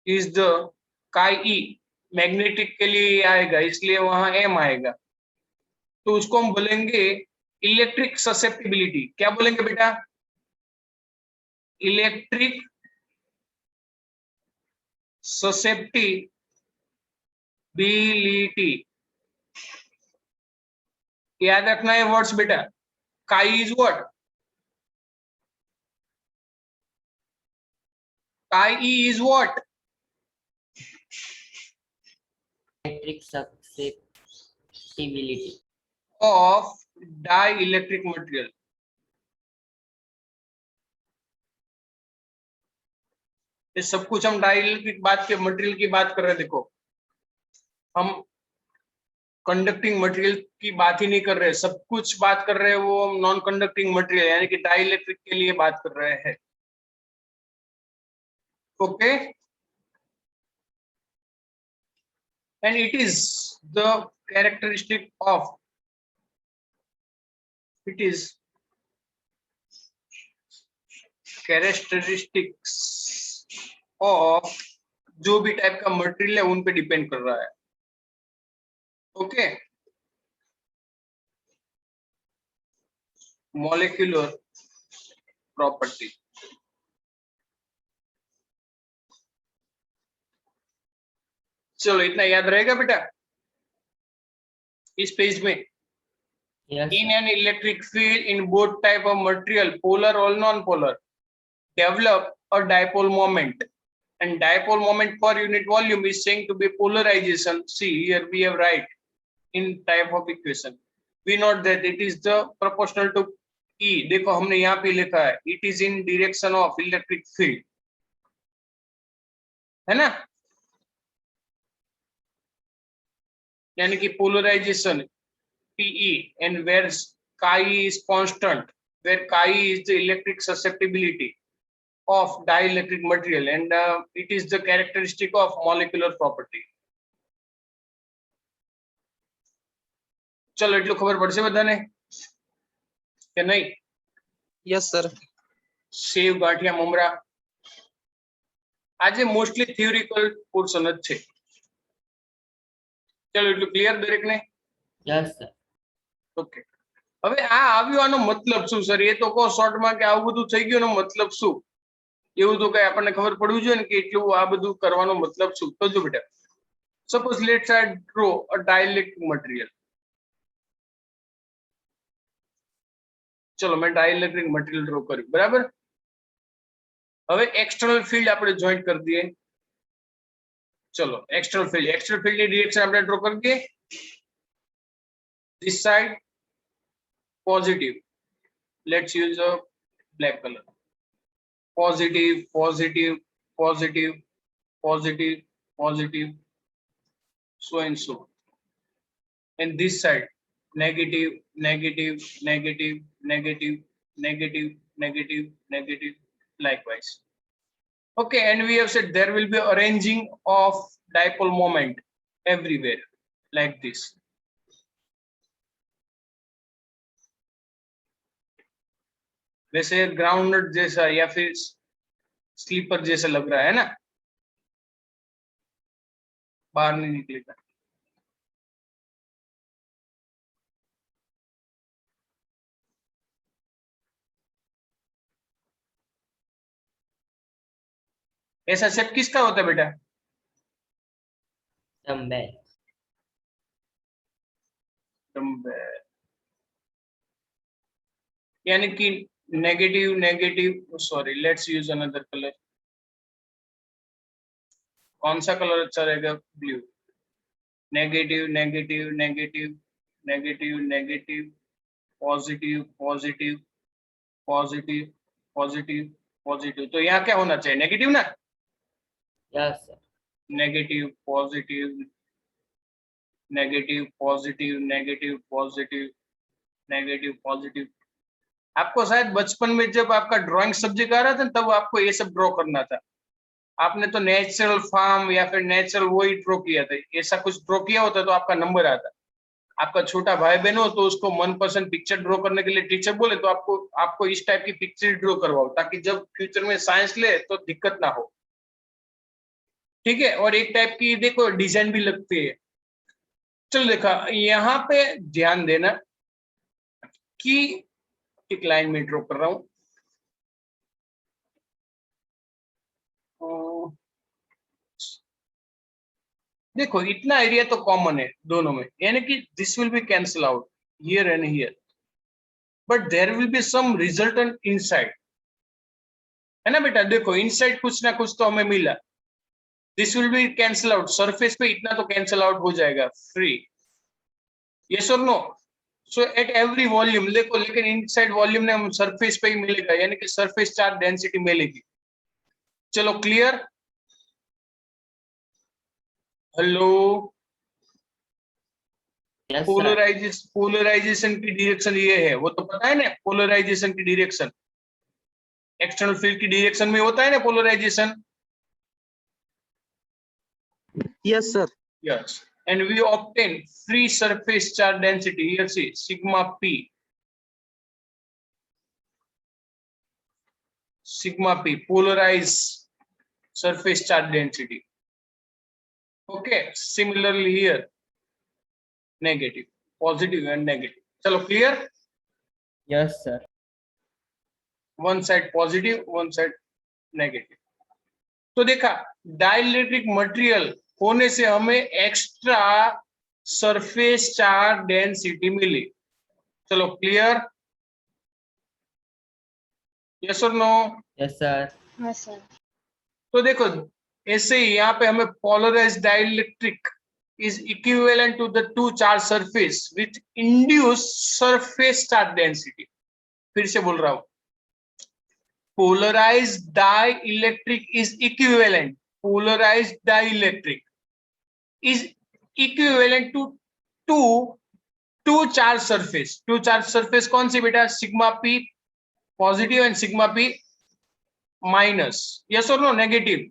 Speaker 1: is the chi E magnetic के लिए आएगा, इसलिए वहां m आएगा, तो उसको हम बोलेंगे इलेक्ट्रिक ससेप्टिबिलिटी। क्या बोलेंगे बेटा? Electric susceptibility. याद रखना है वर्ड्स बेटा, काई इज व्हाट, काई is what,
Speaker 2: Electric susceptibility
Speaker 1: of dielectric material। ये सब कुछ हम डाइलेक्ट्रिक बात के मटेरियल की बात कर रहे हैं। देखो हम कंडक्टिंग मटेरियल की बात ही नहीं कर रहे, सब कुछ बात कर रहे हैं वो नॉन कंडक्टिंग मटेरियल यानी कि डाइलेक्ट्रिक के लिए बात कर रहे हैं। Okay, and it is the characteristic of characteristics of जो भी टाइप का मटेरियल है उन पे डिपेंड कर रहा है। Okay, molecular property. चलो इतना याद रहेगा बेटा इस पेज में।
Speaker 2: Yes,
Speaker 1: In an electric field in both type of material, polar or non-polar, develop a dipole moment, and dipole moment per unit volume is saying to be polarization. See here we have right in type of equation. We note that it is the proportional to E. देखो हमने यहाँ पे लिखा है it is in direction of electric field, है ना, यानी कि polarization PE, and where chi is constant, where chi is the electric susceptibility of dielectric material, and it is the characteristic of molecular property. चलो એટલું ખબર પડશે બધાને કે નહીં?
Speaker 7: Yes sir.
Speaker 1: સેવ ગાંઠિયા મમરા આજે મોસ્ટલી થિયોરિકલ પોર્શન જ છે। ચલો એટલું ક્લિયર દરેકને?
Speaker 2: yes, sir.
Speaker 1: ઓકે, હવે આ આવ્યો આનો મતલબ શું સર? એ તો કહો શોર્ટમાં કે આવું બધું થઈ ગયું એનો મતલબ શું? એવું તો કઈ આપણને ખબર પડવું જોઈએ ને કે એટલું આ બધું કરવાનો મતલબ શું? તો જો બેટા, suppose let's I draw a dielectric material. ચલો મેં ડાઇલેક્ટ્રિક મટીરિયલ ડ્રો કર્યું, બરાબર। હવે એક્સટર્નલ ફિલ્ડ આપણે જોઈન્ટ કરી દઈએ। ચલો એક્સટર્નલ ફિલ્ડ ની ડિરેક્શન આપણે ડ્રો કરી દઈએ। this side positive, let's use a black color, positive positive positive positive positive, so and so, and this side negative negative negative negative negative negative negative likewise. Okay, and we have said there will be arranging of dipole moment everywhere like this. वैसे groundnut जैसा या फिर sleeper जैसा लग रहा है ना, बाहर नहीं निकलेगा। ऐसा शेप किसका होता है बेटा?
Speaker 2: Dumbbell.
Speaker 1: यानी कि negative negative, sorry let's use another colour. कौन सा कलर अच्छा रहेगा? Blue. Negative negative negative negative negative positive positive positive positive positive, तो यहाँ क्या होना चाहिए? नेगेटिव ना?
Speaker 2: Yes, sir.
Speaker 1: Negative positive negative positive negative positive negative positive. आपको शायद बचपन में जब आपका ड्राइंग सब्जेक्ट आ रहा था तब आपको ये सब ड्रॉ करना था। आपने तो नेचुरल फॉर्म या फिर नेचुरल वही ड्रॉ किया था। ऐसा कुछ ड्रॉ किया होता तो आपका नंबर आता। आपका छोटा भाई बहन हो तो उसको मनपसंद पिक्चर ड्रॉ करने के लिए टीचर बोले तो आपको इस टाइप की पिक्चर ड्रॉ करवाओ ताकि जब फ्यूचर में साइंस ले तो दिक्कत ना हो। ठीक है, और एक टाइप की देखो डिजाइन भी लगती है। चलो देखा, यहाँ पे ध्यान देना कि एक लाइन में ड्रॉ कर रहा हूं। देखो इतना एरिया तो कॉमन है दोनों में, यानी कि this will be cancel out here and here, but there will be some resultant inside, है ना बेटा? देखो इनसाइड कुछ ना कुछ तो हमें मिला। This will be cancel out, surface पे इतना तो कैंसल आउट हो जाएगा फ्री, यस और no? So at every volume देखो, लेकिन इनसाइड वॉल्यूम ने हम सरफेस पे ही मिलेगा, यानी कि सरफेस चार्ज डेंसिटी मिलेगी। चलो clear? Hello,
Speaker 2: Yes, sir.
Speaker 1: Polarization की डायरेक्शन ये है, वो तो पता है ना, पोलराइजेशन की डायरेक्शन एक्सटर्नल फील्ड की डायरेक्शन में होता है ना polarization.
Speaker 7: Yes, sir.
Speaker 1: Yes, and we obtain free surface charge density. Here see sigma p. Sigma p, polarized surface charge density. Okay, similarly here, negative, positive and negative. Chalo clear?
Speaker 2: Yes, sir.
Speaker 1: One side positive, one side negative. तो देखा, dielectric material होने से हमें extra surface charge density मिली. चलो clear? Yes और no?
Speaker 2: Yes, sir.
Speaker 5: Yes, sir.
Speaker 1: तो देखो, ऐसे ही यहाँ पे हमें polarize dielectric is equivalent to the two charge surface which induce surface charge density. फिर से बोल रहा हूं, polarized dielectric is equivalent, polarized dielectric is equivalent to two charge surface कौन सी बेटा? Sigma p positive and sigma p minus. Yes और no? Negative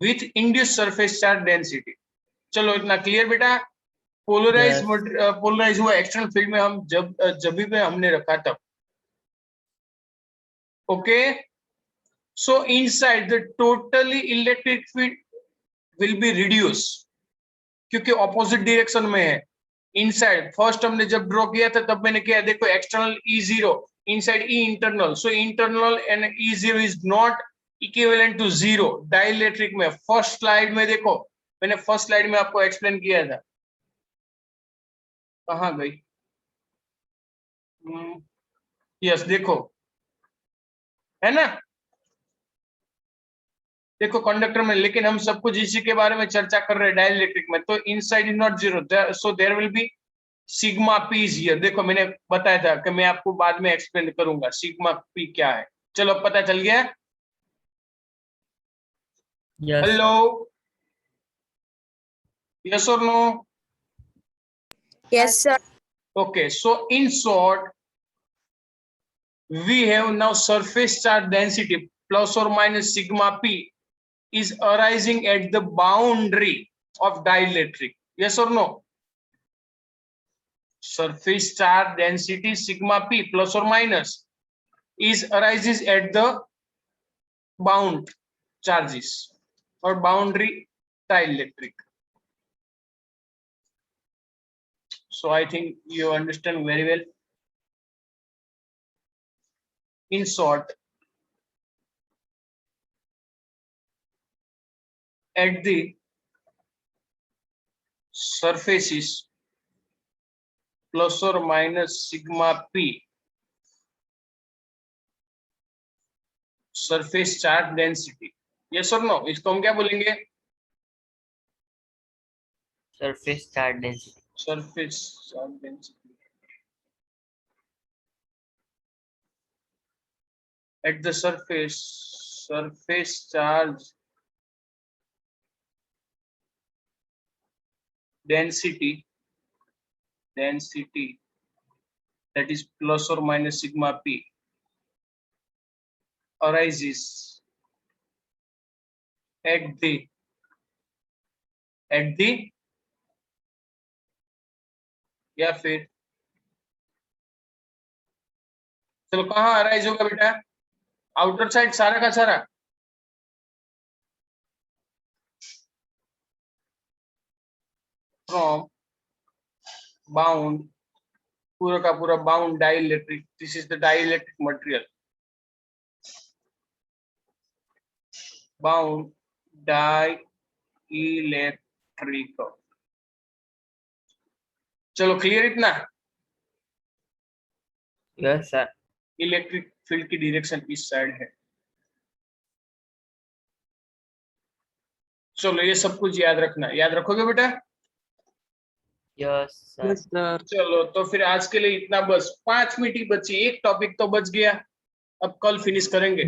Speaker 1: with induce surface charge density. चलो इतना क्लियर बेटा? पोलराइज पोलराइज हुआ एक्सटर्नल फील्ड में हम जब भी हमने रखा तब. Okay, so inside the totally electric field will be reduced क्योंकि opposite direction में है. Inside first हमने जब ड्रॉ किया था तब मैंने किया, देखो external E0 inside E internal, so internal and E0 is not equivalent to 0 dielectric में. फर्स्ट स्लाइड में देखो, मैंने फर्स्ट स्लाइड में आपको एक्सप्लेन किया था. कहाँ गई? यस देखो, है ना? देखो कंडक्टर में, लेकिन हम सब कुछ इसी के बारे में चर्चा कर रहे हैं डाइलेक्ट्रिक में. तो inside is not zero, so there will be sigma P is here. देखो मैंने बताया था कि मैं आपको बाद में एक्सप्लेन करूंगा सिग्मा पी क्या है. चलो अब पता चल गया?
Speaker 2: Yes.
Speaker 1: हेलो, यस और no?
Speaker 5: Yes, sir.
Speaker 1: Okay, so in short, we have now surface charge density plus or minus sigma p is arising at the boundary of dielectric. Yes or no? Surface charge density sigma p plus or minus is arises at the bound charges or boundary dielectric. So I think you understand very well. In short, at the surfaces plus or minus sigma p, surface charge density. Yes or no? इसको हम क्या बोलेंगे?
Speaker 2: Surface charge density.
Speaker 1: Surface charge density. At the surface, surface charge density that is plus or minus sigma p arises at the या फिर, चलो कहाँ arise होगा बेटा? आउटर साइड सारा का सारा? फ्रॉम बाउंड, पूरा का पूरा bound dielectric. This is the dielectric material. Bound dielectric. चलो क्लियर इतना?
Speaker 2: Yes, sir.
Speaker 1: इलेक्ट्रिक फील्ड की डायरेक्शन इस साइड है. चलो ये सब कुछ याद रखना, याद रखोगे बेटा?
Speaker 2: Yes, sir.
Speaker 7: Yes, sir.
Speaker 1: चलो तो फिर आज के लिए इतना बस. 5 मिनट ही बची, एक टॉपिक तो बच गया, अब कल फिनिश करेंगे.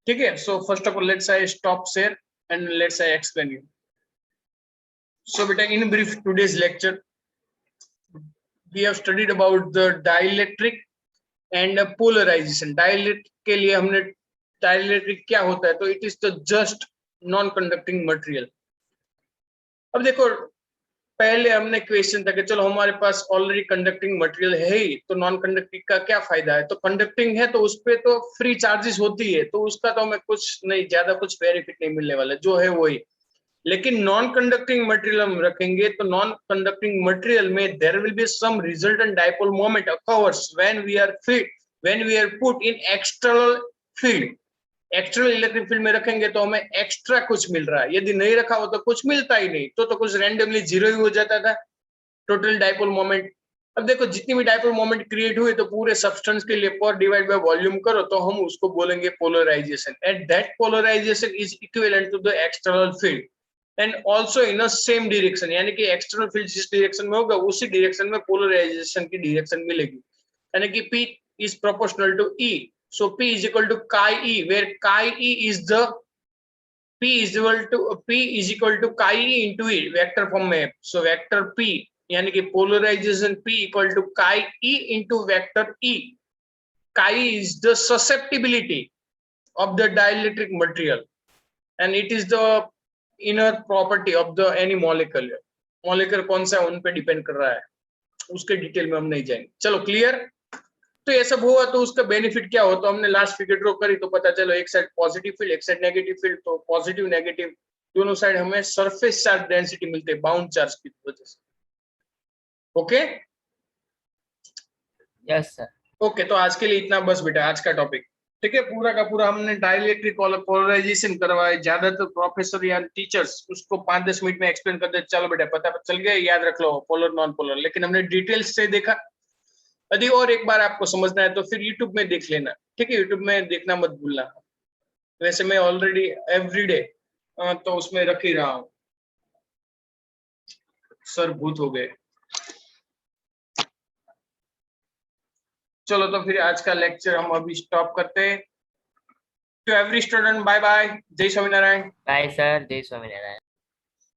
Speaker 1: ठीक है. So first of all, let's I stop share and let's I explain you. So beta, in brief, today's lecture we have studied about the dielectric and polarization. Dielectric के लिए हमने dielectric क्या होता है, तो it is the just non-conducting material. अब देखो, पहले हमने क्वेश्चन था कि चलो हमारे पास ऑलरेडी कंडक्टिंग मटेरियल है ही, तो नॉन कंडक्टिंग का क्या फायदा है. तो कंडक्टिंग है तो उस पे तो फ्री चार्जेस होती है, तो उसका तो हमें कुछ नहीं, ज्यादा कुछ बेनिफिट नहीं मिलने वाला, जो है वही. लेकिन नॉन कंडक्टिंग मटेरियल हम रखेंगे तो नॉन कंडक्टिंग मटेरियल में there will be some resultant dipole moment occurs when we are put in external field. External electric field में रखेंगे तो हमें एक्स्ट्रा कुछ मिल रहा है, यदि नहीं रखा हो तो कुछ मिलता ही नहीं, तो कुछ रैंडमली जीरो ही हो जाता था टोटल डाइपोल मोमेंट. अब देखो, जितनी भी डाइपोल मोमेंट क्रिएट हुई तो पूरे सब्सटेंस के लिए पर डिवाइड बाय वॉल्यूम करो तो हम उसको बोलेंगे polarization. And that polarization is equivalent to the external field and also in a same direction. यानी कि एक्सटर्नल फील्ड जिस डायरेक्शन में होगा उसी डायरेक्शन में पोलराइजेशन की डायरेक्शन मिलेगी. यानी कि P is proportional to E. So P is equal to chi E, where chi E is the P is equal to chi E into E vector form में. So vector P यानी कि polarization P equal to chi E into vector E. Chi is the susceptibility of the dielectric material and it is the inner property of the any molecule. Molecule कौन सा उन पे depend कर रहा है, उसके डिटेल में हम नहीं जाएंगे. चलो क्लियर. तो ये सब हुआ तो उसका बेनिफिट क्या हो, तो हमने लास्ट फिगर ड्रॉ करी तो पता चलो एक साइड पॉजिटिव फील्ड एक साइड नेगेटिव फील्ड. तो पॉजिटिव नेगेटिव दोनों साइड हमें सरफेस चार्ज डेंसिटी मिलते हैं बाउंड चार्ज की वजह से. Okay
Speaker 2: Yes, sir.
Speaker 1: ओके. तो आज के लिए इतना बस बेटा, आज का टॉपिक. ठीक है, पूरा का पूरा हमने डाइलेक्ट्रिक पोलराइजेशन करवाया. ज्यादातर प्रोफेसर या टीचर्स उसको 5-10 मिनट में एक्सप्लेन कर दे, चलो बेटा पता चल गया, याद रख लो पोलर नॉन पोलर. लेकिन हमने डिटेल्स से देखा. यदि और एक बार आपको समझना है तो फिर YouTube में देख लेना. ठीक है, YouTube में देखना मत भूलना. वैसे मैं ऑलरेडी एवरीडे तो उसमें रख ही रहा हूं. सर भूत हो गए. चलो तो फिर आज का लेक्चर हम अभी स्टॉप करते हैं. To every student bye bye. जय Swaminarayan.
Speaker 2: Bye, sir. Jai Swaminarayan.